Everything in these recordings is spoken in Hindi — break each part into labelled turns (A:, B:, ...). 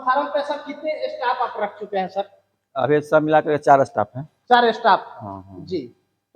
A: फार्म पे सर कितने स्टाफ आप रख चुके हैं सर?
B: अभी सब मिलाकर 4 स्टाफ हैं।
A: 4 स्टाफ।
B: हाँ।
A: जी,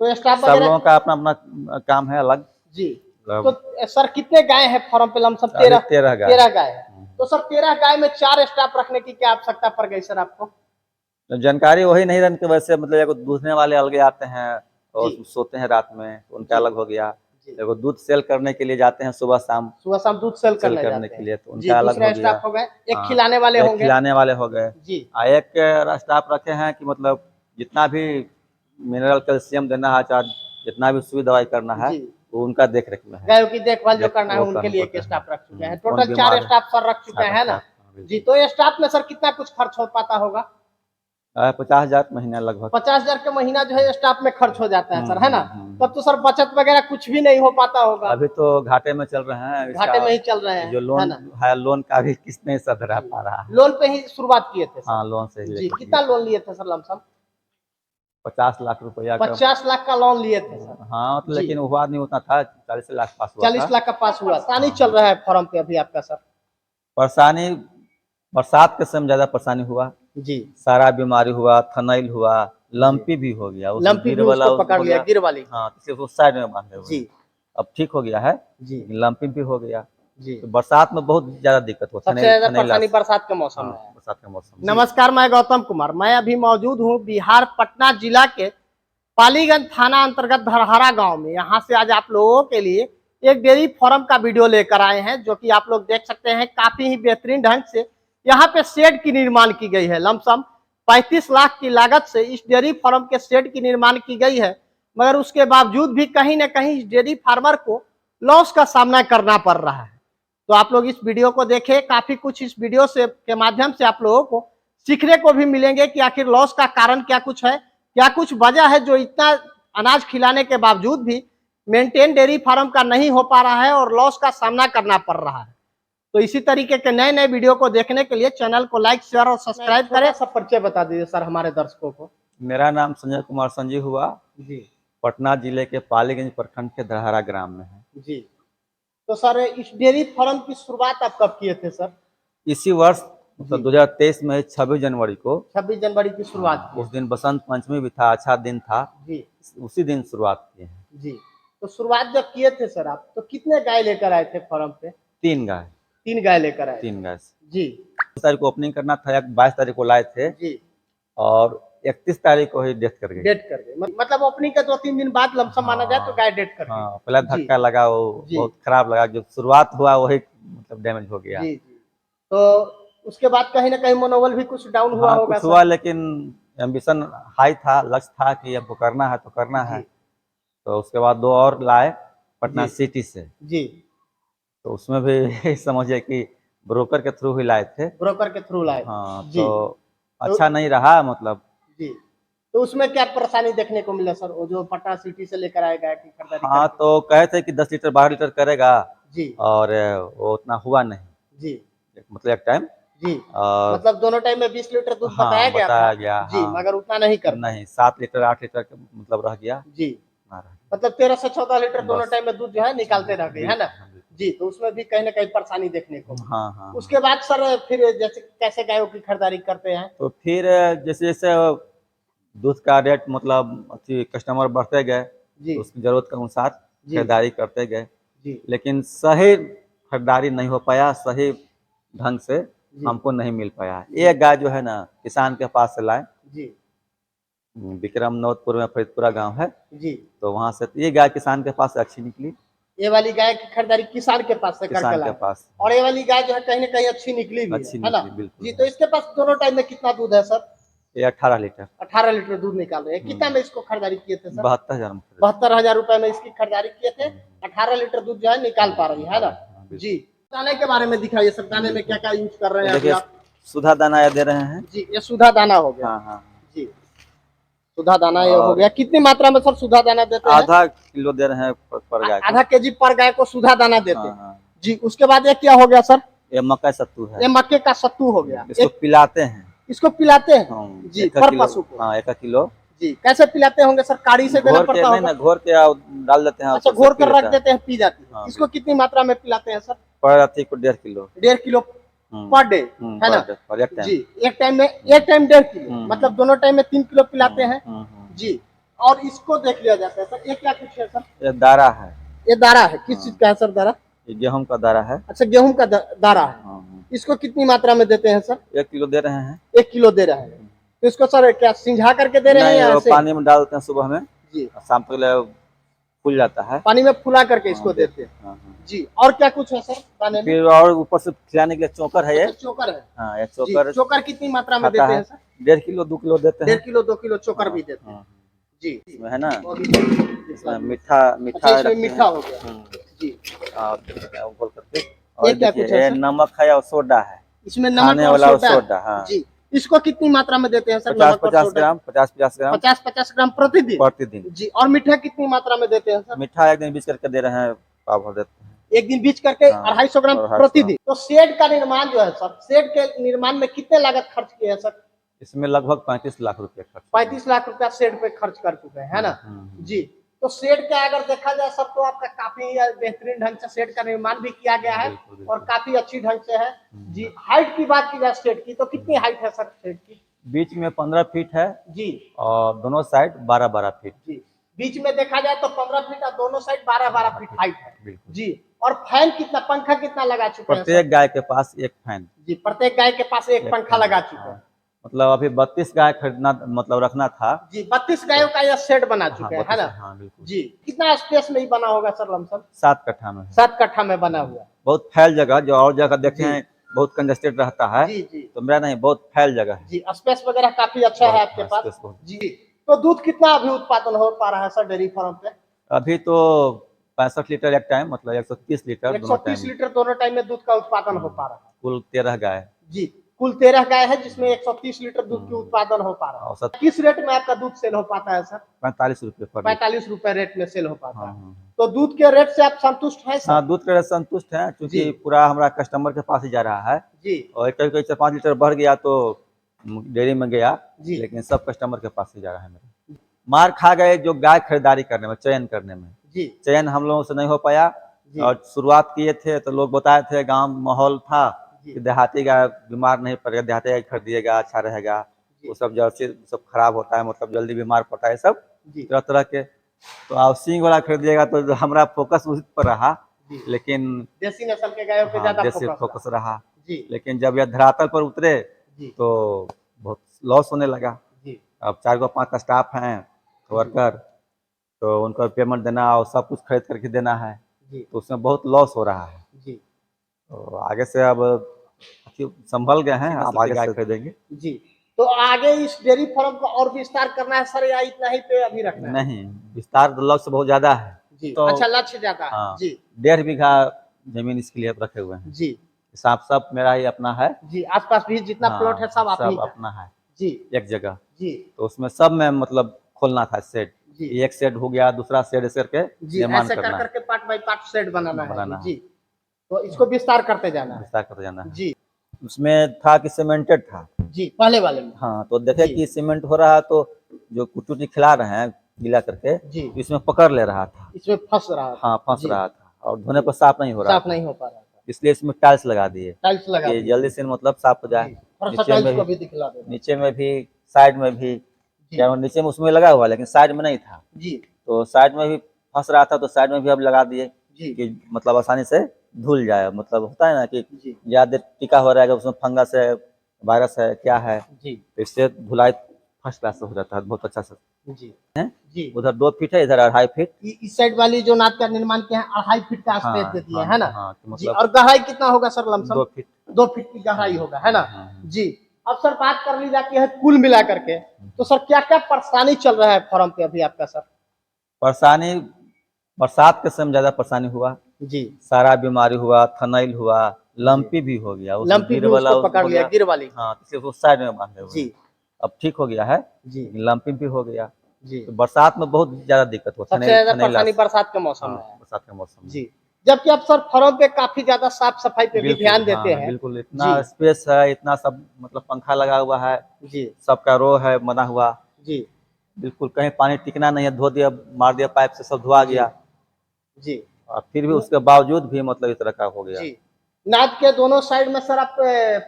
A: तो स्टाफ
B: सब लोगों का अपना अपना काम है अलग।
A: जी, तो सर कितने गाय हैं फार्म पे? लमसम 13 गाय है। तो सर 13 गाय में 4 स्टाफ रखने की क्या आवश्यकता पड़ गई सर आपको?
B: तो जानकारी वही नहीं रहती, वैसे मतलब दूधने वाले अलग आते हैं और सोते हैं रात में, उनका अलग हो गया। देखो दूध सेल करने के लिए जाते हैं सुबह शाम दूध सेल करने के लिए, तो उनका अलग हो गया।
A: स्टाफ हो गए, एक खिलाने वाले होंगे,
B: खिलाने वाले हो गए जी। एक स्टाफ रखे हैं कि मतलब जितना भी मिनरल कैल्शियम देना है, चाहे जितना भी सुई दवाई करना है, वो उनका देख रेख में है।
A: गायों की देखभाल जो करना है उनके लिए एक स्टाफ रख चुके हैं। टोटल 4 स्टाफ सर रख चुके हैं ना जी। तो ये स्टाफ में सर कितना कुछ खर्च हो पाता होगा?
B: 50,000 महीना लगभग।
A: 50,000 का महीना जो है स्टाफ में खर्च हो जाता है सर, है ना? तब तो सर बचत वगैरह कुछ भी नहीं हो पाता होगा।
B: अभी तो घाटे में चल रहे हैं,
A: घाटे में ही चल रहे हैं।
B: जो लोन है, लोन का भी किस्त नहीं सधरा पा रहा है।
A: लोन पे ही शुरुआत किए थे सर?
B: हाँ, लोन से
A: जी। कितना लोन लिए थे सर? लमसम
B: 50 लाख रुपया।
A: 50 लाख का लोन लिए थे सर?
B: हाँ, तो लेकिन हुआ नहीं उतना था, 40 लाख पास हुआ।
A: 40 लाख का पास हुआ। परेशानी चल रहा है फार्म पे अभी आपका सर?
B: परेशानी बरसात के समय ज्यादा परेशानी हुआ
A: जी।
B: सारा बीमारी हुआ, थनैल हुआ, लंपी भी हो गया।
A: लंपी भी उसको पकड़ लिया, गिर वाली।
B: हाँ, सिर्फ उस साइड में बांधे हुए
A: जी।
B: अब ठीक हो गया है जी, लंपी भी हो गया
A: जी।
B: तो बरसात में बहुत ज्यादा दिक्कत होती है।
A: सबसे ज्यादा परेशानी बरसात के मौसम में है।
B: बरसात के मौसम।
A: नमस्कार, मैं गौतम कुमार। मैं अभी मौजूद हूँ बिहार पटना जिला के पालीगंज थाना अंतर्गत धरहरा गांव में। यहाँ से आज आप लोगों के लिए एक डेयरी फार्म का वीडियो लेकर आए हैं, जो कि आप लोग देख सकते हैं। काफी ही बेहतरीन ढंग से यहाँ पे शेड की निर्माण की गई है। लमसम 35 लाख की लागत से इस डेयरी फार्म के शेड की निर्माण की गई है, मगर उसके बावजूद भी कहीं ना कहीं इस डेयरी फार्मर को लॉस का सामना करना पड़ रहा है। तो आप लोग इस वीडियो को देखें, काफी कुछ इस वीडियो से के माध्यम से आप लोगों को सीखने को भी मिलेंगे कि आखिर लॉस का कारण क्या कुछ है, क्या कुछ वजह है जो इतना अनाज खिलाने के बावजूद भी मेंटेन डेयरी फार्म का नहीं हो पा रहा है और लॉस का सामना करना पड़ रहा है। तो इसी तरीके के नए नए वीडियो को देखने के लिए चैनल को लाइक, शेयर और सब्सक्राइब करें। सब परिचय बता दीजिए सर हमारे दर्शकों को।
B: मेरा नाम संजय कुमार संजीव हुआ जी, पटना जिले के पालीगंज प्रखंड के धरहरा ग्राम में है जी।
A: तो सर इस डेयरी फार्म की शुरुआत आप कब किए थे सर?
B: इसी वर्ष मतलब 2023 में 26 जनवरी को।
A: 26 जनवरी की शुरुआत की।
B: उस दिन बसंत पंचमी भी था, अच्छा दिन था जी, उसी दिन शुरुआत किए हैं
A: जी। तो शुरुआत जब किए थे सर आप, तो कितने गाय लेकर आए थे फार्म पे?
B: 3 गाय।
A: 3 गाय लेकर आए?
B: 3 गाय
A: जी।
B: 22 तारीख को ओपनिंग करना था, 22 तारीख को लाए थे जी, और 31 तारीख को ही डेथ कर गई।
A: मतलब ओपनिंग के 2-3 दिन बाद लमसम माना जाए तो गाय डेथ कर गई।
B: हाँ, पहला धक्का लगा, वो बहुत खराब लगा। जो शुरुआत हुआ वही मतलब डैमेज हो गया जी।
A: तो उसके बाद कहीं ना कहीं मनोबल भी कुछ डाउन हुआ होगा?
B: कुछ हुआ, लेकिन एम्बिशन हाई था, लक्ष्य था कि अब करना है तो करना है। तो उसके बाद 2 और लाए पटना सिटी से जी। तो उसमें भी समझिए कि ब्रोकर के थ्रू ही लाए थे। ब्रोकर के थ्रू लाए? हाँ जी। तो अच्छा नहीं रहा मतलब जी।
A: तो उसमें क्या परेशानी देखने को मिला सर, वो जो पटना सिटी से लेकर आए गाय की खरीदारी?
B: हाँ, तो कहे थे कि 10 लीटर 12 लीटर करेगा
A: जी,
B: और वो उतना हुआ नहीं जी। मतलब एक टाइम
A: जी, मतलब दोनों टाइम में 20 लीटर दूध बताया गया जी, मगर उतना नहीं कर
B: नहीं, 7 लीटर 8 लीटर मतलब रह गया जी।
A: मतलब 13 से 14 लीटर दोनों टाइम में दूध जो है निकालते रह गए, है ना जी। तो उसमें भी कहीं ना कहीं परेशानी देखने को। हाँ। उसके बाद सर फिर जैसे कैसे गायों की खरीदारी करते हैं?
B: तो फिर जैसे जैसे दूध का रेट मतलब कस्टमर बढ़ते गए जी, उसकी जरूरत के अनुसार खरीदारी करते गए जी। लेकिन सही खरीदारी नहीं हो पाया, सही ढंग से हमको नहीं मिल पाया। एक गाय जो है ना किसान के पास से लाए जी, विक्रम नौतपुर में फरीदपुरा गांव है जी। तो वहां से ये गाय किसान के पास अच्छी निकली।
A: ये वाली गाय की खरीदारी किसान के पास से करके लाए पास, और ये वाली गाय जो है कहीं ना कहीं अच्छी निकली भी है ना जी। तो इसके पास दोनों टाइम में कितना दूध है सर?
B: ये 18 लीटर।
A: 18 लीटर दूध निकाल रहे हैं। कितना में इसको खरीदारी किए थे सर?
B: 72,000 में।
A: 72,000 रुपए में इसकी खरीदारी किए थे। 18 लीटर दूध जो है निकाल पा रही है ना जी। दाने के बारे में दिखाइए सर, दाने में क्या क्या यूज कर रहे हैं?
B: देखिए सुधा दाना दे रहे हैं जी।
A: ये सुधा दाना हो गया? हाँ जी, सुधा दाना ये हो गया। कितनी मात्रा में सर सुधा दाना देते हैं?
B: आधा किलो दे रहे हैं पर गाय।
A: आधा केजी पर गाय को सुधा दाना देते हैं जी। उसके बाद ये क्या हो गया सर?
B: ये मक्का सत्तू है।
A: ये मक्के का सत्तू हो गया।
B: इसको पिलाते हैं।
A: इसको पिलाते हैं जी पर पशु को?
B: हाँ, 1 किलो जी।
A: कैसे पिलाते होंगे सर? काढ़ी से देना पड़ता होगा?
B: घोर के डाल देते हैं।
A: अच्छा, घोर कर रख देते हैं, पी जाती है। इसको कितनी मात्रा में पिलाते हैं सर?
B: पर अथी को 1.5 किलो।
A: 1.5 किलो पर डे, है ना जी। एक टाइम में 1.5 किलो, मतलब दोनों टाइम में 3 किलो पिलाते हैं जी। और इसको देख लिया जाता है सर, ये क्या कुछ है सर?
B: ये दारा है।
A: ये दारा है, किस चीज का है सर दारा?
B: ये गेहूं का दारा है।
A: अच्छा, गेहूं का दारा है। इसको कितनी मात्रा में देते हैं सर?
B: 1 किलो दे रहे हैं।
A: 1 किलो दे रहे हैं। तो इसको सर क्या सिंझा करके दे रहे हैं या ऐसे?
B: पानी में डालते हैं सुबह में
A: जी,
B: शाम तक फूल जाता है,
A: पानी में फुला करके इसको देते हैं जी। और क्या कुछ है सर दाने में?
B: फिर और ऊपर से खिलाने के लिए चोकर है। ये
A: चोकर है।
B: हाँ, ये चोकर।
A: चोकर कितनी मात्रा में देते हैं सर?
B: 1.5 किलो 2 किलो देते हैं।
A: 1.5 किलो 2 किलो चोकर भी देते हैं जी।
B: इसमें है ना
A: इसमें
B: मीठा
A: इसमें मीठा हो गया जी।
B: बोल करके
A: ये क्या कुछ है?
B: नमक है और सोडा है।
A: इसमें नमक और सोडा हाँ जी। इसको कितनी मात्रा में देते हैं सर?
B: 50-50 ग्राम
A: 50-50 ग्राम प्रतिदिन जी। और मीठा कितनी मात्रा में देते हैं सर?
B: मीठा एक दिन बीच करके दे रहे हैं, पाव भर देते हैं
A: एक दिन बीच करके 250 ग्राम प्रतिदिन। तो शेड का निर्माण जो है सर, शेड के निर्माण में कितने लागत खर्च किए हैं सर?
B: इसमें लगभग 35 लाख रुपए खर्च।
A: 35 लाख रुपया शेड पे खर्च कर चुके हैं, है ना जी। तो शेड का अगर देखा जाए सर, तो आपका काफी बेहतरीन ढंग से शेड का निर्माण भी किया गया है और काफी अच्छी ढंग से है जी। हाइट की बात की जाए शेड की, तो कितनी हाइट है सर शेड की?
B: बीच में 15 फीट है
A: जी
B: और दोनों साइड 12-12 फीट
A: जी। बीच में देखा जाए तो 15 फीट और दोनों साइड 12-12 फीट हाइट है जी। और फैन कितना, पंखा कितना लगा चुके हैं?
B: प्रत्येक गाय के पास एक फैन
A: जी, प्रत्येक गाय के पास एक पंखा लगा चुके हैं।
B: मतलब अभी 32 गाय खरीदना मतलब रखना था
A: जी। 32 गायों का यह शेड बना चुके हैं, है ना जी। कितना स्पेस में ही बना होगा सर लमसम?
B: 7 कट्ठा में।
A: 7 कट्ठा में बना हुआ।
B: बहुत फैल जगह, जो और जगह देखे हैं बहुत कंजस्टेड रहता है
A: जी जी।
B: तो मेरा नहीं, बहुत फैल जगह है
A: जी। स्पेस वगैरह काफी अच्छा है आपके पास जी। तो दूध कितना अभी उत्पादन हो पा रहा है सर डेयरी फार्म पे?
B: अभी तो 65 लीटर एक टाइम, मतलब 130 लीटर
A: 130 लीटर दोनों टाइम में दूध का उत्पादन हो पा रहा है।
B: कुल 13 गाय
A: जी, कुल 13 गाय है जिसमें 130 लीटर दूध की उत्पादन हो पा रहा है। किस रेट में आपका दूध सेल हो पाता है सर?
B: 45 रुपए पर
A: 45 रुपए रेट में सेल हो पाता है। तो दूध के रेट से आप संतुष्ट हैं सर?
B: हाँ, दूध के रेट से संतुष्ट है, क्योंकि पूरा हमारा कस्टमर के पास ही जा रहा है
A: जी।
B: और कभी 4-5 लीटर बढ़ गया तो डेयरी में गया जी, लेकिन सब कस्टमर के पास ही जा रहा है मेरा। मार खा गए जो गाय खरीदारी करने में, चयन करने में जी। चयन हम लोगों से नहीं हो पाया और शुरुआत किए थे तो लोग बताए थे, गांव माहौल था कि देहाती गाय बीमार नहीं पड़ेगा, देहाती गाय खरीदिएगा अच्छा रहेगा, वो सब जर्सी सब खराब होता है, मतलब जल्दी बीमार पड़ता है, सब तरह तरह के। तो आप सींग वाला खरीदिएगा तो हमारा फोकस उसी पर रहा, लेकिन
A: देसी नस्ल के गायों पे ज्यादा
B: फोकस रहा जी। लेकिन जब यह धरातल पर उतरे तो बहुत लॉस होने लगा जी। अब 4-5 स्टाफ हैं वर्कर, तो उनको पेमेंट देना और सब कुछ खरीद करके देना है जी। तो उसमें बहुत लॉस हो रहा है जी। तो आगे से अब संभल गए हैं, अब आगे से खरीदेंगे जी।
A: तो आगे इस डेयरी फार्म को और विस्तार करना है सर, या इतना ही पे अभी रखना है?
B: नहीं, विस्तार लक्ष्य बहुत ज्यादा है
A: जी। तो अच्छा, लक्ष्य ज्यादा है जी।
B: 1.5 बीघा जमीन इसके लिए रखे हुए हैं जी। सब मेरा ही अपना है जी।
A: आसपास भी जितना प्लॉट है सब
B: अपना है जी, एक जगह
A: जी।
B: तो उसमें सब में मतलब खोलना था सेट जी। एक सेट हो गया, दूसरा सेट ऐसे करके निर्माण करना,
A: करके पार्ट बाय पार्ट सेट बनाना है जी। तो इसको विस्तार करते जाना
B: है
A: जी।
B: उसमें था कि सीमेंटेड था
A: जी पहले वाले में।
B: हाँ, तो देखे कि सीमेंट हो रहा है तो जो कुटी खिला रहे हैं गीला करके जी, इसमें पकड़ ले रहा था,
A: इसमें फंस रहा था।
B: हाँ, फंस रहा था और धोने पर साफ नहीं हो रहा था, इसलिए इसमें टाइल्स लगा दिए, जल्दी से मतलब साफ हो जाए। नीचे में भी साइड में भी, नीचे में उसमें लगा हुआ लेकिन साइड में नहीं था जी, तो साइड में भी फंस रहा था तो साइड में भी अब लगा दिए कि मतलब आसानी से धुल जाए, मतलब होता है ना कि ज्यादा टिका हो रहेगा उसमें फंगस है, वायरस है, क्या है जी, तो इससे धुलाई फर्स्ट क्लास से हो जाता है, बहुत अच्छा से जी है जी। उधर 2 फीट है, इधर 2.5 फीट।
A: इस साइड वाली जो नाद का निर्माण किया है 2.5 फीट का स्पेस दे दिया है ना तो मतलब। और गहराई कितना होगा सर लमसम?
B: 2 फीट
A: 2 फीट की गहराई होगा, है ना जी। अब सर बात कर ली जाती है कुल मिला करके, तो सर क्या क्या परेशानी चल रहा है फार्म पे अभी आपका सर?
B: परेशानी बरसात के समय ज्यादा परेशानी हुआ जी, सारा बीमारी हुआ, थनैल हुआ, लंपी भी हो गया,
A: लंपी भी उसको पकड़ लिया, गिर वाली
B: हाँ, सिर्फ उस साइड में बांधे हुए जी। अब ठीक हो गया है जी, लंपी भी हो गया जी। तो बरसात में बहुत ज्यादा दिक्कत होता है,
A: सबसे ज्यादा परेशानी बरसात के मौसम में है,
B: बरसात के मौसम
A: जी। जबकि अब सर फार्म पे काफी ज्यादा साफ सफाई पे भी ध्यान देते हैं,
B: बिल्कुल, इतना स्पेस है, इतना सब मतलब पंखा लगा हुआ है जी, सबका रो है बना हुआ जी, बिल्कुल कहीं पानी टिकना नहीं है, धो दिया मार दिया पाइप से सब धुआ गया जी। और फिर भी उसके बावजूद भी मतलब इस तरह का हो गया जी।
A: नाद के दोनों साइड में सर आप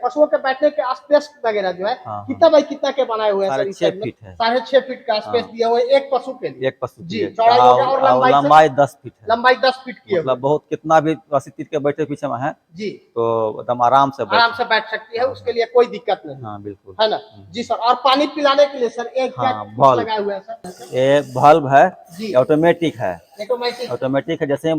A: पशुओं के बैठने के स्पेस वगैरह जो है
B: हाँ,
A: कितना बाई कितना के बनाए हुए हैं सर? इस
B: 6.5
A: साइड में
B: फीट है।
A: 6.5 फीट का स्पेस
B: हाँ।
A: दिया हुआ है एक पशु के लिए।
B: एक पशु
A: जी,
B: की है।
A: चौड़ाई हो गया और लंबाई से?
B: लंबाई 10 फीट है।
A: लंबाई 10 फीट की
B: मतलब बहुत कितना भी तीर के बैठे पीछे में है
A: जी,
B: तो एकदम आराम से
A: बैठ सकती है, उसके लिए कोई दिक्कत नहीं।
B: हाँ बिल्कुल
A: है ना जी सर। और पानी पिलाने के लिए सर एक क्या
B: हाँ,
A: कुछ
B: बल्ब।
A: लगाए हुए हैं सर?
B: ये बल्ब है
A: जी,
B: ऑटोमेटिक है।
A: ऑटोमेटिक
B: ऑटोमेटिक है, जैसे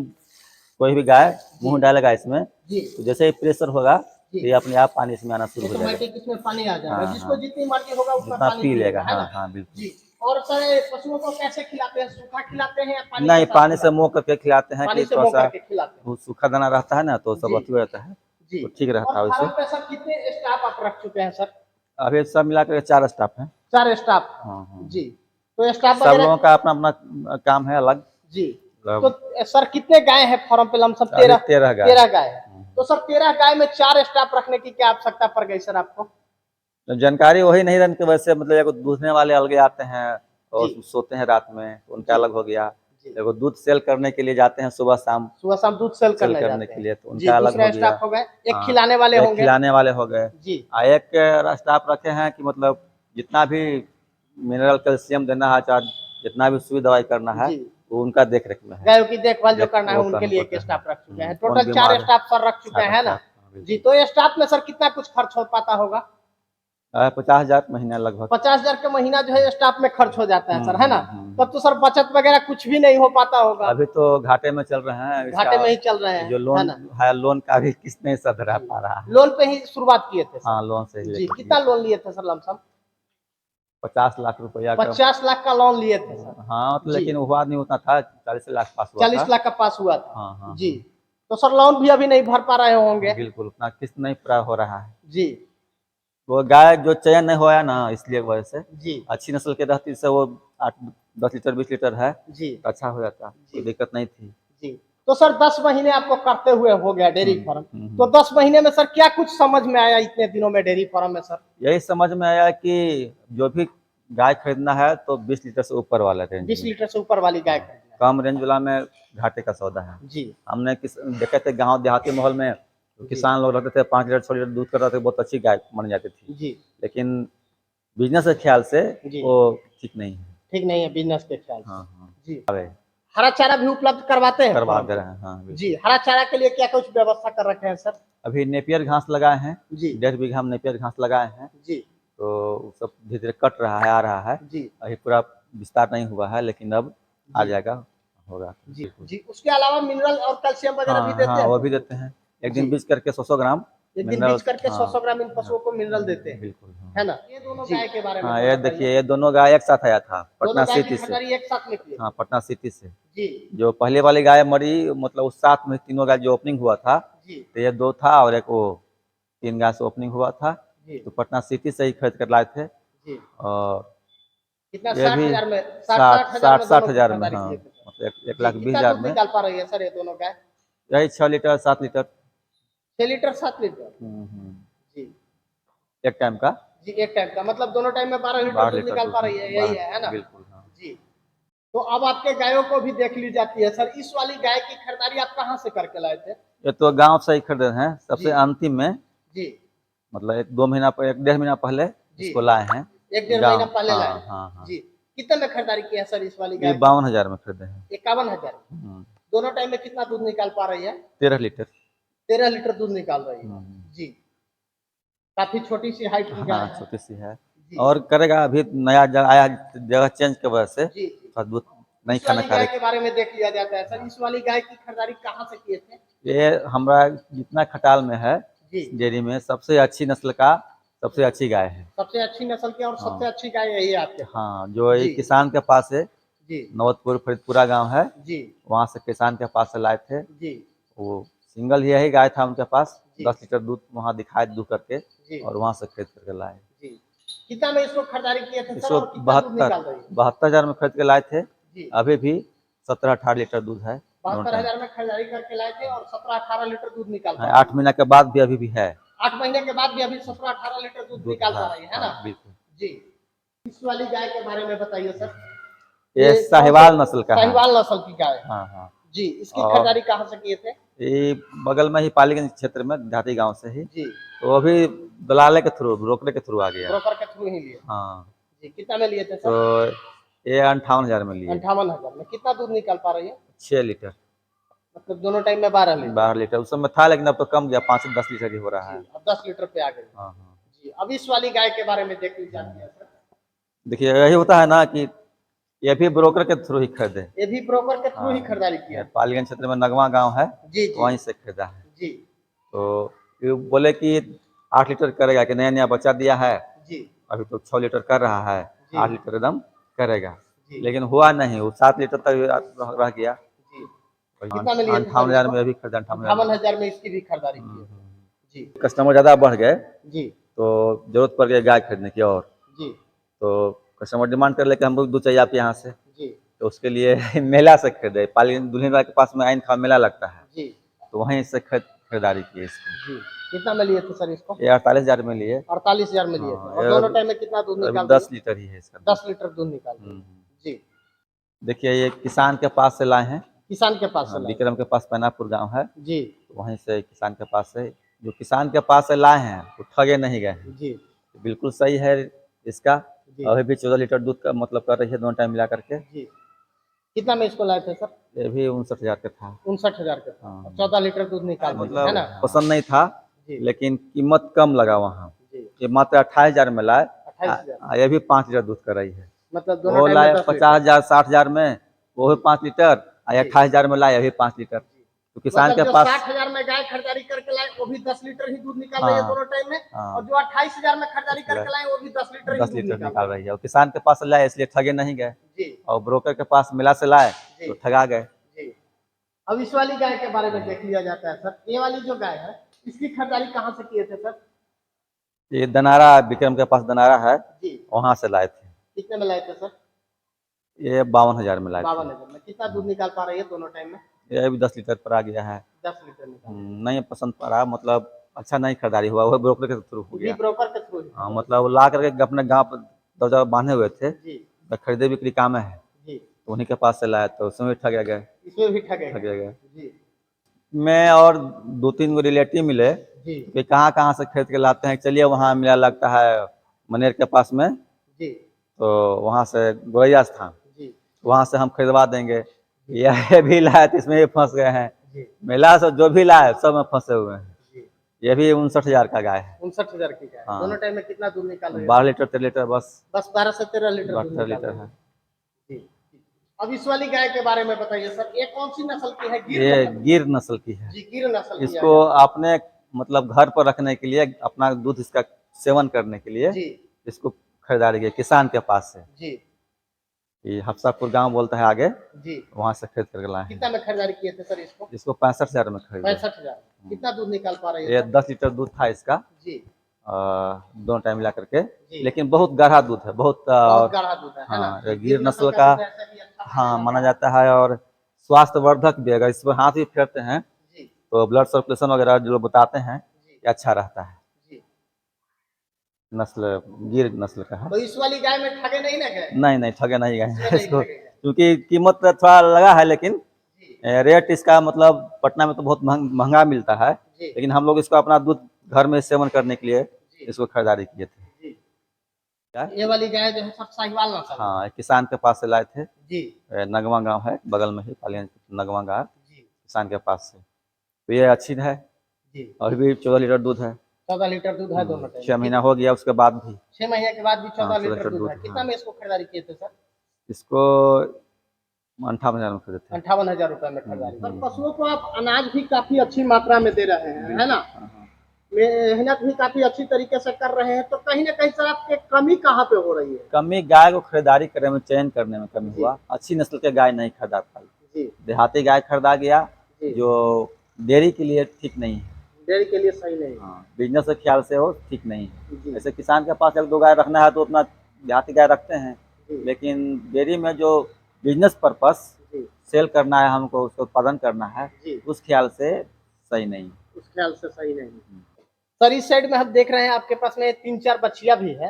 B: कोई भी गाय मुंह डालेगा इसमें
A: जी,
B: तो जैसे ही प्रेशर होगा
A: जी।
B: तो ये अपने आप पानी इसमें आना शुरू हो जाएगा।
A: ऑटोमेटिक इसमें पानी आ जाएगा,
B: हाँ,
A: जिसको
B: हाँ।
A: जितनी मर्जी होगा उतना
B: जितना
A: पानी
B: पी लेगा।
A: है
B: हाँ
A: ना
B: हाँ बिल्कुल।
A: जी। और सर पशुओं को कैसे खिलाते हैं? सूखा खिलाते हैं या पानी
B: नहीं,
A: के साथ
B: पानी से
A: खिलाते
B: मुँह करके खिलाते
A: हैं?
B: हैं
A: पानी
B: कि
A: से
B: थोड़ा
A: मुंह
B: सा
A: करके खिलाते हैं
B: वो सूखा दाना रहता है ना तो सब
A: जी,
B: अच्छी हो जाता है
A: जी।
B: तो ठीक रहता है
A: और
B: वैसे।
A: फार्म पे सर कितने स्टाफ आप रख चुके हैं सर?
B: अभी सब मिलाकर 4 स्टाफ हैं।
A: 4 स्टाफ
B: हाँ हाँ।
A: जी। तो स्टाफ
B: सब लोगों का अपना अपना काम है अलग।
A: जी।
B: मतलब
A: तो सर कितने गाय हैं फार्म पे? लमसम
B: अभी 13 गाय।
A: 13 गाय है। तो सर 13 गाय में 4 स्टाफ रखने की क्या आवश्यकता पड़ गई सर आपको?
B: तो जानकारी वही नहीं रहने की वजह से मतलब एगो दूधने वाले अलग आते हैं और
A: जी,
B: सोते हैं रात में तो उनका
A: जी,
B: अलग हो गया।
A: जी।
B: एगो दूध सेल करने के लिए जाते हैं सुबह शाम
A: दूध सेल
B: सेल
A: करने
B: करने
A: जाते
B: के
A: हैं
B: लिए तो
A: जी।
B: उनका अलग हो
A: दूसरे
B: गया।
A: स्टाफ हो गए, एक
B: हाँ,
A: खिलाने वाले
B: एक
A: होंगे
B: खिलाने वाले हो गए।
A: जी,
B: एक स्टाफ रखे हैं कि मतलब जितना भी मिनरल कैल्शियम देना है चाहे जितना भी सुई दवाई करना है
A: जी।
B: वो उनका देख रेख में है।
A: गायों की देखभाल जो करना है
B: वो
A: उनके
B: करना
A: लिए एक
B: पड़ता है।
A: स्टाफ रख चुके हैं।
B: कौन
A: टोटल 4
B: बीमार
A: स्टाफ सर रख चुके
B: 4
A: हैं ना
B: स्टाफ।
A: जी। तो ये स्टाफ में सर कितना कुछ खर्च हो पाता होगा?
B: 50,000 महीना लगभग।
A: 50,000 का महीना जो है स्टाफ में खर्च हो जाता है सर, है ना?
B: हम्म।
A: तब तो सर बचत वगैरह कुछ भी नहीं हो पाता होगा।
B: अभी तो घाटे में चल रहे हैं
A: घाटे में ही
B: इसका
A: चल रहे हैं,
B: जो
A: है
B: लोन
A: ना?
B: है लोन का भी किस्त नहीं सध रह पा रहा है।
A: लोन पे ही शुरुआत किए थे सर?
B: हाँ लोन से ही
A: जी।
B: लेके
A: कितना लोन लिए थे सर? लमसम
B: 50 लाख रुपया का।
A: 50 लाख का लोन लिए थे सर?
B: हाँ तो
A: जी।
B: लेकिन हुआ नहीं उतना था 40 लाख पास हुआ
A: 40
B: था।
A: लाख का पास हुआ था
B: हाँ हाँ
A: जी। तो सर लोन भी अभी नहीं भर पा रहे होंगे?
B: बिल्कुल उतना किस्त नहीं पूरा हो रहा है।
A: जी,
B: वो गाय जो चयन नहीं हुआ है ना इसलिए वजह से
A: जी,
B: अच्छी नस्ल के रहती से वो 8-10 लीटर 20 लीटर है
A: जी,
B: तो अच्छा हो जाता, कोई दिक्कत नहीं थी।
A: जी। तो सर 10 महीने आपको करते हुए हो गया डेयरी फार्म,
B: हम्म।
A: तो 10 महीने में सर क्या कुछ समझ में आया इतने दिनों में डेयरी फार्म में सर?
B: यही समझ में आया कि जो भी गाय खरीदना है तो 20 लीटर से ऊपर वाला रेंज
A: 20
B: में।
A: लीटर से ऊपर वाली गाय खरीदना
B: कम रेंज वाला में घाटे का सौदा है।
A: जी,
B: हमने देखे थे गांव देहाती माहौल में किसान लोग रखते थे 5 लीटर 6 लीटर दूध कर रहे थे, बहुत अच्छी गाय बन जाती थी।
A: जी,
B: लेकिन बिजनेस के ख्याल से
A: जी।
B: वो ठीक नहीं है।
A: ठीक नहीं है बिजनेस के ख्याल से।
B: हाँ हाँ
A: जी।
B: अबे
A: हरा चारा भी उपलब्ध करवाते हैं
B: करवा
A: फार्म
B: दे
A: पे?
B: रहे हैं। हाँ बिल्कुल।
A: जी। हरा चारा के लिए क्या कुछ व्यवस्था कर रखे हैं सर?
B: अभी नेपियर घास लगाए हैं
A: जी,
B: 1.5 बीघा में नेपियर घास लगाए हैं
A: जी,
B: तो वो सब धीरे धीरे कट रहा है आ रहा है।
A: जी,
B: अभी पूरा विस्तार नहीं हुआ है लेकिन अब आ
A: जी,
B: जाएगा होगा।
A: जी, जी। उसके अलावा मिनरल और कैल्शियम वगैरह भी
B: हाँ
A: देते
B: हाँ
A: हैं?
B: वो भी देते हैं। एक दिन
A: जी।
B: बीज करके 100 ग्राम
A: एक दिन
B: मिनरल।
A: बीज करके 100 ग्राम इन पशुओं को मिनरल देते हैं,
B: बिल्कुल हाँ।
A: है ना? ये दोनों गाय के बारे में
B: हाँ
A: सर
B: ये
A: बताइए।
B: देखिए ये दोनों गाय एक साथ आया था पटना
A: दोनों गाय की
B: सिटी से।
A: खरीदारी एक साथ में किए?
B: हाँ पटना सिटी से।
A: जी,
B: जो पहले वाली गाय मरी मतलब उस साथ में तीनों गाय जो ओपनिंग हुआ था
A: जी,
B: तो ये 2 था और एक वो 3 गाय से ओपनिंग हुआ था
A: जी,
B: तो पटना सिटी से ही खरीद कर लाए थे।
A: जी।
B: और
A: कितना
B: ये भी
A: 60,000 में
B: 60
A: 60,000 में दोनों की
B: 60,000 में।
A: खरीदारी
B: हाँ
A: किए थे सर?
B: मतलब 1
A: जी।
B: लाख 20
A: कितना
B: हजार
A: दूध
B: में
A: निकाल पा रही है सर ये दोनों गाय?
B: यही 6 लीटर 7 लीटर।
A: 6 litre 7 litre? जी,
B: एक टाइम का
A: जी। एक टाइम का मतलब दोनों टाइम में 12 लीटर
B: 12
A: दूध
B: लीटर
A: निकाल पा रही है, यही है ना?
B: बिल्कुल हाँ।
A: जी। तो अब आपके गायों को भी देख ली जाती है सर। इस वाली गाय की खरीदारी आप कहाँ से करके लाए थे?
B: ये तो गांव से ही खरीदे हैं सबसे
A: जी,
B: अंतिम में
A: जी,
B: मतलब 1-2 महीना पर 1-1.5 महीना पहले
A: जी।
B: इसको लाए हैं
A: 1-1.5
B: गाँव।
A: महीना पहले लाए
B: हाँ
A: हैं।
B: हाँ हाँ
A: जी। कितने में खरीदारी की है सर इस वाली
B: ये
A: गाय की?
B: 52,000 में खरीदे हैं।
A: 51,000।
B: हम्म,
A: दोनों टाइम में कितना दूध निकाल पा रही है?
B: 13 लीटर।
A: 13 लीटर दूध निकाल रही है। जी। काफी छोटी सी हाइट की गाय
B: हाँ
A: है।
B: छोटी सी है
A: जी,
B: और करेगा अभी नया जगह आया जगह चेंज की वजह से
A: जी, जी।
B: थोड़ा दूध नहीं
A: इस
B: खाना
A: वाली
B: खा
A: गाय
B: रही।
A: के बारे में देख लिया जाता है सर। इस वाली गाय की खरीदारी कहाँ से किए थे?
B: ये हमारा जितना खटाल में है
A: जी,
B: डेयरी में सबसे अच्छी नस्ल का सबसे अच्छी गाय है।
A: सबसे अच्छी नस्ल की और सबसे
B: हाँ
A: अच्छी गाय यही है आपके पास?
B: हाँ जो ये
A: जी,
B: किसान के पास है
A: जी,
B: नवतपुर फरीदपुरा गांव है
A: जी,
B: वहाँ से किसान के पास से लाए थे।
A: जी,
B: वो सिंगल ही यही गाय था उनके पास
A: जी।
B: 10 लीटर दूध वहाँ दिखाए दूध करके
A: जी,
B: और वहाँ से खरीद करके लाए।
A: जी। कितना में इसको खरीदारी किए थे सर
B: इसको
A: और कितना दूध निकाल रही है?
B: 72,000 में खरीद के लाए थे।
A: जी।
B: अभी भी 17-18 लीटर दूध है दोनों टाइम।
A: 72,000 में खरीदारी करके लाए थे और 17-18 लीटर दूध निकाल पा
B: 8 महीना के बाद भी अभी भी है
A: 8 महीने के बाद भी अभी 17-18 लीटर दूध निकाल पा रही है ना?
B: हाँ, बिल्कुल।
A: जी। इस वाली गाय के बारे में बताइए सर।
B: ये साहिवाल नस्ल का है।
A: साहिवाल नस्ल की गाय।
B: हाँ हाँ
A: जी। इसकी
B: और
A: खरीदारी कहाँ से किए थे?
B: ये बगल में ही पालीगंज क्षेत्र में देहाती गांव से ही।
A: जी।
B: तो अभी दलाले के थ्रू, ब्रोकर के थ्रू आ गया।
A: ब्रोकर के थ्रू ही लिए।
B: हाँ
A: जी, कितना में लिए थे सर?
B: तो ये 58,000 में लिए।
A: 58,000 में कितना दूध निकाल पा रही है?
B: 6 लीटर।
A: मतलब दोनों टाइम में 12 लीटर।
B: 12 लीटर उस समय था, लेकिन अब तो कम गया, 5 से 10 लीटर ही हो रहा है।
A: अब 10 लीटर पे आ गई।
B: हाँ हाँ।
A: जी, अब इस वाली गाय के बारे में देख लीजिए सर।
B: देखिए यही होता है ना कि ये भी ब्रोकर के थ्रू ही खरीदे।
A: ये भी ब्रोकर के थ्रू ही
B: हाँ,
A: खरीदारी किया।
B: पालीगंज क्षेत्र में नगवा गांव है,
A: जी जी।
B: वहीं से खरीदा है।
A: जी।
B: तो ये बोले कि 8 लीटर करेगा, कि नया नया बच्चा दिया है
A: जी।
B: अभी तो 6 लीटर कर रहा है, 8 लीटर एकदम करेगा।
A: जी।
B: लेकिन हुआ नहीं, वो 7 लीटर तक रह गया।
A: जी। कितना में लिए?
B: 58,000 में अभी खरीदा।
A: 58,000 में इसकी भी खरीदारी की। जी।
B: कस्टमर ज्यादा बढ़ गए
A: जी।
B: तो जरूरत पड़ गई गाय खरीदने की, और
A: जी।
B: तो कस्टमर डिमांड कर ले कि हम लोग दूध चाहिए आपके यहाँ से।
A: जी।
B: तो उसके लिए मेला से खरीदे, पालीगंज दुल्हिनवा के पास में आइन खां मेला लगता है।
A: जी।
B: तो वहीं से खरीदारी की इसकी।
A: जी। कितना में लिए थे सर इसको?
B: ये 48,000 में लिए।
A: 48,000 में लिए थे। और दोनों टाइम में कितना दूध निकाल?
B: 10 लीटर ही है इसका।
A: 10 लीटर दूध निकाल। जी।
B: देखिए ये किसान के पास से लाए हैं।
A: किसान के पास से लाए?
B: विक्रम के पास पैनापुर गांव है
A: जी।
B: वहीं से किसान के पास से, जो किसान के पास से लाए हैं वो ठगे नहीं गए हैं।
A: जी।
B: बिल्कुल सही है इसका।
A: जी।
B: अभी भी 14 लीटर दूध का मतलब कर रही है दोनों टाइम मिला करके।
A: जी। कितना में इसको लाए थे सर?
B: ये भी 59,000 का था।
A: 59,000 का था। 14 लीटर दूध निकाल
B: मतलब
A: है ना?
B: पसंद नहीं था, लेकिन कीमत कम लगा वहाँ।
A: जी।
B: ये मात्र 28,000 में लाए।
A: 28,000।
B: ये भी 5 लीटर दूध कर रही है।
A: मतलब
B: वो लाए 50,000 60,000 में, वो भी 5 लीटर। 28,000 में लाए अभी 5 लीटर। तो किसान के पास
A: 60,000 में गाय खरीदारी करके लाए वो भी 10 लीटर ही दूध निकाल रही है दोनों टाइम में। और जो 28,000 में खरीदारी करके लाए वो भी 10 लीटर
B: निकाल रही है। और किसान के पास लाए इसलिए ठगे नहीं गए।
A: जी।
B: और ब्रोकर के पास मिला से लाए तो ठगा गए।
A: जी। अब इस वाली गाय के बारे में देख लिया जाता है सर। ये वाली जो गाय है इसकी खरीदारी कहाँ से किए थे सर?
B: ये दनारा, विक्रम के पास दनारा है जी, वहाँ से लाए थे।
A: कितने में लाए थे सर?
B: ये 52,000 में लाए थे।
A: 52,000 में। कितना दूध निकाल पा रही है दोनों टाइम में?
B: ये अभी 10 लीटर पर आ गया है।
A: 10 लीटर निकाल।
B: नहीं पसंद पड़ा, मतलब अच्छा नहीं खरीदारी हुआ, वो ब्रोकर के थ्रू हो गया।
A: ब्रोकर के थ्रू?
B: हाँ, मतलब वो ला करके अपने गाँव पर दर्जा बांधे हुए थे
A: जी।
B: खरीदे बिक्री काम है जी, तो उन्हीं के पास से लाया, तो उसमें भी ठगे गए।
A: इसमें भी ठगे
B: गए
A: जी।
B: मैं और 2-3 गो रिलेटिव मिले
A: जी।
B: कहाँ कहाँ से खरीद के लाते हैं, चलिए वहाँ मेला लगता है मनेर के पास में
A: जी,
B: तो वहाँ से गोरैया स्थान
A: जी,
B: वहाँ से हम खरीदवा देंगे। यह भी लाए तो इसमें भी फंस गए हैं। मेला से जो भी लाए सब में फंसे हुए हैं। ये भी 59,000 का गाय है।
A: 59,000 की गाय।
B: हाँ।
A: दोनों टाइम में कितना दूध निकाल रही है?
B: 12 लीटर 13 लीटर बस
A: 12 से 13 लीटर दूध
B: लीटर है
A: जी। अब इस वाली गाय के बारे में बताइए सर, ये कौन सी नस्ल की है?
B: ये गिर नस्ल की है
A: जी, गिर नस्ल की।
B: इसको आपने मतलब घर पर रखने के लिए, अपना दूध इसका सेवन करने के लिए जी, इसको खरीदारी की किसान के पास से जी। ये हफ्सापुर गांव बोलता है आगे जी, वहां से खरीद कर लाए।
A: कितना में खरीदारी किए थे सर इसको?
B: इसको 65,000 में खरीदा।
A: 65,000। कितना दूध निकाल पा रही है?
B: ये 10 लीटर दूध था इसका जी, दोनों टाइम मिला करके। लेकिन बहुत गाढ़ा दूध है, बहुत
A: गाढ़ा दूध है ना?
B: गिर नस्ल का हाँ माना जाता है। और स्वास्थ्यवर्धक भी, अगर इस पर हाथ भी फेरते हैं तो ब्लड सर्कुलेशन वगैरह जो बताते हैं कि अच्छा रहता है। नस्ल गिर नस्ल का है।
A: तो इस वाली गाय में ठगे नहीं ना गए? नहीं
B: ठगे नहीं गए इसको, क्योंकि कीमत थोड़ा लगा है, लेकिन रेट इसका मतलब पटना में तो बहुत महंगा मिलता है, लेकिन हम लोग इसको अपना दूध घर में सेवन करने के लिए इसको खरीदारी किए थे।
A: ये वाली गाय जो है सब साहिवाल नस्ल।
B: हाँ, किसान के पास से लाए थे
A: जी।
B: नगवा गांव है बगल में ही, पालीगंज नगवा गांव किसान के पास से। तो ये अच्छी है जी, अभी भी 14 लीटर दूध है।
A: 14 लीटर दूध है दोनों टाइम।
B: 6 महीना हो गया उसके बाद भी,
A: 6 महीने के बाद भी 14 लीटर दूध है। कितना में इसको खरीदारी किए थे सर?
B: इसको 58,000 में खरीदे थे।
A: 58,000 रुपए में खरीदारी। सर पशुओं को आप अनाज भी काफी अच्छी मात्रा में दे रहे हैं, है ना? मेहनत भी काफी अच्छी तरीके से कर रहे हैं, तो कहीं ना कहीं सर आपके कमी कहाँ पे हो रही है?
B: कमी गाय को खरीदारी करने में, चयन करने में कमी हुआ। अच्छी नस्ल के गाय नहीं खरीदा पाई, देहाती गाय खरीदा गया जो डेयरी के लिए ठीक नहीं है,
A: डेयरी के लिए सही नहीं।
B: हाँ, बिजनेस के ख्याल से वो ठीक नहीं है। ऐसे किसान के पास 1-2 गाय रखना है तो उतना देहाती गाय रखते हैं, लेकिन डेयरी में जो बिजनेस पर्पस सेल करना है, हमको उसको उत्पादन करना है, उस ख्याल से सही नहीं।
A: उस ख्याल से सही नहीं। सर इस साइड में हम देख रहे हैं आपके पास में 3-4 बच्चियां भी है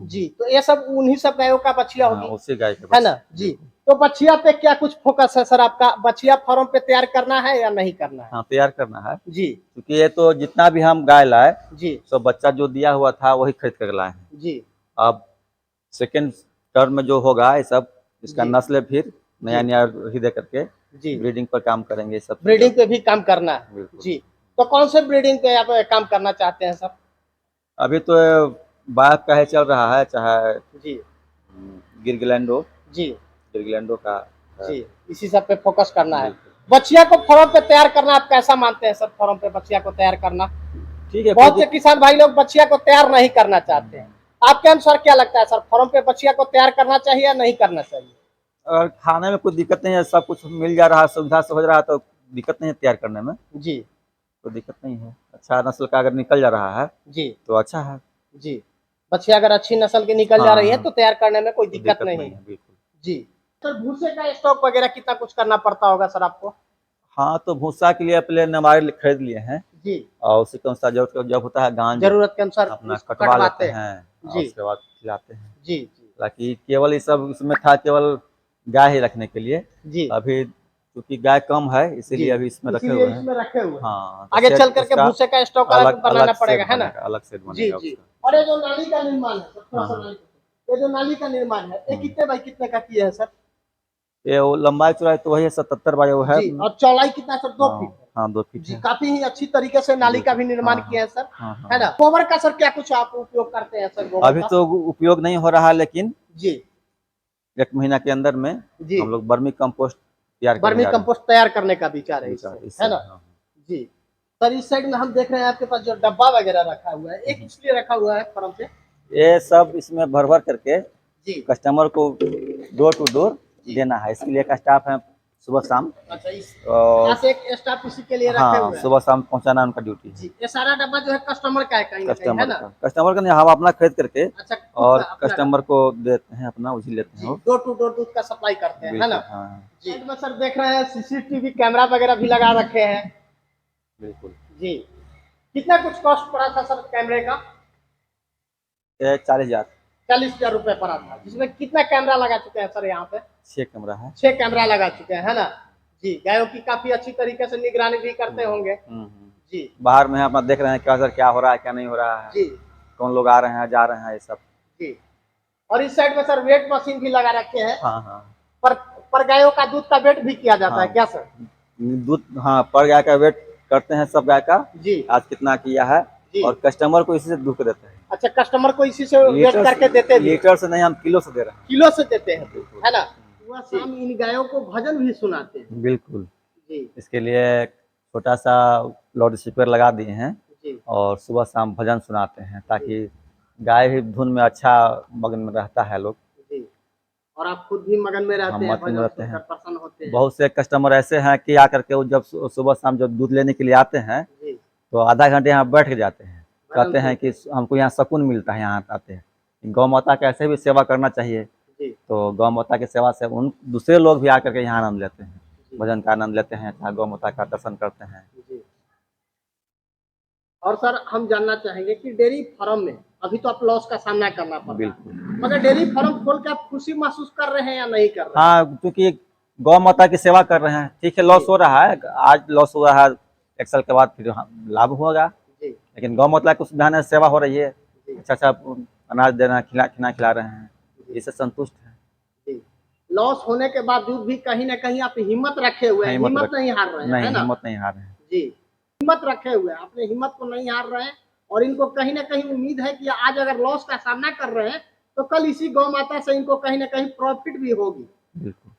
A: जी, तो ये सब उन्हीं सब गायों का बच्चियां होगी,
B: उसी गाय के
A: है ना जी। तो बछिया पे क्या कुछ फोकस है सर आपका? बछिया फार्म पे तैयार करना है या नहीं करना है?
B: हाँ, तैयार करना है
A: जी
B: क्योंकि ये तो जितना भी हम गाय लाए
A: जी
B: तो बच्चा जो दिया हुआ था वही खरीद कर लाए हैं।
A: जी
B: अब सेकेंड टर्म में जो होगा ये सब इसका
A: जी
B: नस्ल फिर नया
A: जी
B: नया हृदय करके
A: जी
B: ब्रीडिंग पर काम करेंगे सब।
A: ब्रीडिंग पे भी काम करना है।
B: बिल्कुल।
A: जी, तो कौन से ब्रीडिंग पे आप काम करना चाहते हैं सर?
B: अभी तो बाघ का ही चल रहा है, चाहे
A: जी
B: गिरगिलैंडो
A: जी
B: गिरगिलैंडो का है।
A: जी, इसी सब पे फोकस करना है।
B: बिल्कुल।
A: बछिया को फार्म पे तैयार करना आप कैसा मानते हैं सर? फार्म पे बछिया को तैयार करना,
B: ठीक है,
A: बहुत से किसान भाई लोग बछिया को तैयार नहीं करना चाहते हैं। आपके अनुसार क्या लगता है सर, फार्म पे बछिया को तैयार करना चाहिए या नहीं करना चाहिए?
B: और खाने में कोई दिक्कत नहीं है, सब कुछ मिल जा रहा है, सुविधा से हो रहा है, तो दिक्कत नहीं है तैयार करने में,
A: जी
B: तो दिक्कत नहीं है। अच्छा नस्ल का अगर निकल जा रहा है
A: जी
B: तो अच्छा है।
A: जी, बछिया अगर अच्छी नस्ल की निकल जा रही है
B: हाँ,
A: तो तैयार करने में कोई
B: तो
A: दिक्कत नहीं है।
B: बिल्कुल।
A: जी सर, भूसे का स्टॉक वगैरह कितना कुछ करना पड़ता होगा सर आपको?
B: हाँ, तो भूसा के लिए पहले नवारी खरीद लिए हैं
A: जी,
B: और उसी के अनुसार जरूरत जब होता है गांज
A: जरूरत के अनुसार
B: अपना
A: इसको
B: कटवा
A: कटवाते
B: लेते
A: हैं।
B: हैं और
A: जी
B: उसके बाद खिलाते हैं।
A: जी जी
B: ताकि केवल ये सब इसमें था केवल गाय ही रखने के लिए।
A: जी
B: अभी क्योंकि गाय कम है
A: जी,
B: इसीलिए अभी इसमें रखे
A: इसीलिए
B: हुए हैं।
A: इसमें रखे हुए हैं।
B: हाँ, तो
A: आगे
B: सेट
A: चल करके
B: उसका
A: भूसे का स्टॉक अलग
B: अलग
A: बनाना
B: अलग
A: पड़ेगा,
B: सेट
A: है ना?
B: बनेगा, अलग सेट
A: जी
B: बनेगा
A: जी।
B: उसका।
A: और ये जो नाली का निर्माण है सर, थोड़ा सा
B: हाँ, हाँ।
A: ये जो नाली का निर्माण है ये कितने बाई कितने का किया है सर?
B: ये वो लंबाई चौड़ाई तो वही है 77 बाई वो है।
A: जी, और चौड़ाई कितना सर? 2 फीट
B: हाँ हाँ, 2 फीट
A: जी,
B: है।
A: काफी ही अच्छी तरीके से नाली का भी निर्माण
B: हाँ
A: किया है सर,
B: हाँ
A: है
B: हाँ।
A: ना? गोबर का सर क्या कुछ आप उपयोग करते हैं सर, गोबर
B: अभी
A: का?
B: तो उपयोग नहीं हो रहा है, लेकिन
A: जी
B: 1 महीना के अंदर में
A: जी,
B: हम लोग वर्मी कंपोस्ट तैयार करने
A: वर्मी
B: जा रहे हैं।
A: कंपोस्ट तैयार करने का विचार है इससे,
B: इससे
A: है ना?
B: हाँ।
A: जी सर, इस साइड में हम देख रहे हैं आपके पास जो डब्बा वगैरह रखा हुआ है, एक इसलिए रखा हुआ है फर्म पे?
B: ये सब इसमें भर भर करके
A: जी
B: कस्टमर को डोर टू डोर देना है, इसके लिए एक स्टाफ है सुबह शाम।
A: अच्छा, इस
B: और
A: यहाँ से एक स्टाफ इसी के लिए रखे
B: हाँ,
A: हुए हैं।
B: सुबह शाम पहुंचाना उनका ड्यूटी है।
A: जी, ये सारा डब्बा जो है कस्टमर का है कहीं ना कहीं, है
B: कस्टमर
A: ना?
B: का कस्टमर का नहीं, हम अपना खरीद करके
A: अच्छा, खुद
B: और
A: का अपना
B: कस्टमर को देते हैं, अपना उसी लेते हैं
A: जी,
B: वो।
A: डोर टू डोर दूध का सप्लाई करते हैं, है ना?
B: बिल्कुल हाँ।
A: जी, साइड में सर देख रहे हैं सीसीटीवी कैमरा वगैरह भी लगा रखे हैं।
B: बिल्कुल।
A: जी, कितना कुछ कॉस्ट पड़ा था सर कैमरे का?
B: ये 40,000
A: 40,000 रुपए पड़ा था, जिसमें कितना कैमरा लगा चुके हैं सर यहाँ पे?
B: 6 कैमरा है।
A: 6 कैमरा लगा चुके हैं, है ना? जी, गायों की काफी अच्छी तरीके से निगरानी भी करते होंगे। जी
B: बाहर में अपना देख रहे हैं क्या सर, क्या हो रहा है क्या नहीं हो रहा है,
A: जी
B: कौन लोग आ रहे हैं जा रहे हैं, ये सब।
A: जी, और इस साइड में सर वेट मशीन भी लगा रखे हैं।
B: हाँ हाँ
A: पर पर गायों का दूध का वेट भी किया जाता है
B: हाँ।
A: क्या सर?
B: दूध हाँ, पर गाय का वेट करते हैं सब गाय का,
A: जी
B: आज कितना किया है,
A: जी।
B: और कस्टमर को इसी से दूध देते हैं।
A: अच्छा, कस्टमर को इसी से वेट करके देते भी हैं?
B: लीटर से नहीं, हम किलो से दे रहे हैं।
A: किलो से देते हैं,
B: बिल्कुल।
A: है ना? वह शाम इन गायों को भजन भी सुनाते हैं।
B: बिल्कुल,
A: जी
B: इसके लिए छोटा सा लाउड स्पीकर लगा दिए हैं
A: जी
B: और सुबह शाम भजन सुनाते हैं, ताकि गाय भी धुन में अच्छा मगन में रहता है लोग।
A: जी, और आप खुद भी मगन में रहते
B: हम
A: हैं,
B: मगन में
A: भजन
B: रहते
A: सुनकर
B: हैं।
A: प्रसन्न होते हैं।
B: बहुत से कस्टमर ऐसे हैं कि आकर के वो जब सुबह शाम जब दूध लेने के लिए आते हैं
A: जी,
B: तो आधा घंटे यहाँ बैठ के जाते हैं,
A: भजन
B: कहते हैं
A: सुनते
B: कि हमको यहाँ सुकून मिलता है, यहाँ आते हैं। गौ माता का ऐसे भी सेवा करना चाहिए,
A: जी
B: तो गौ माता की सेवा से उन दूसरे लोग भी आकर के यहाँ आनंद लेते हैं,
A: जी
B: भजन का आनंद लेते हैं, चाहे गौ माता का दर्शन करते हैं।
A: जी। और सर हम जानना चाहेंगे कि डेयरी फार्म में अभी तो आप लॉस का सामना करना पड़ रहा है,
B: बिल्कुल।
A: मगर डेयरी फार्म खोल के आप खुशी महसूस कर रहे हैं या नहीं कर रहे हैं?
B: हाँ, क्योंकि गौ माता की सेवा कर रहे हैं, ठीक है लॉस हो रहा है, आज लॉस हो रहा है, 1 साल के बाद फिर लाभ होगा,
A: जी
B: लेकिन गौ माता की सुविधा सेवा हो रही है,
A: जी
B: अच्छा अच्छा अनाज देना खिला रहे हैं, इससे संतुष्ट है।
A: जी। लॉस होने के बावजूद भी कहीं ना कहीं आप हिम्मत रखे हुए हैं, हिम्मत नहीं हार रहे हैं,
B: नहीं,
A: है ना?
B: हिम्मत नहीं हार रहे हैं।
A: जी, हिम्मत रखे हुए हैं, अपने हिम्मत को नहीं हार रहे हैं, और इनको कहीं ना कहीं उम्मीद है कि आज अगर लॉस का सामना कर रहे हैं तो कल इसी गौ माता से इनको कहीं ना कहीं प्रॉफिट भी होगी।
B: बिल्कुल।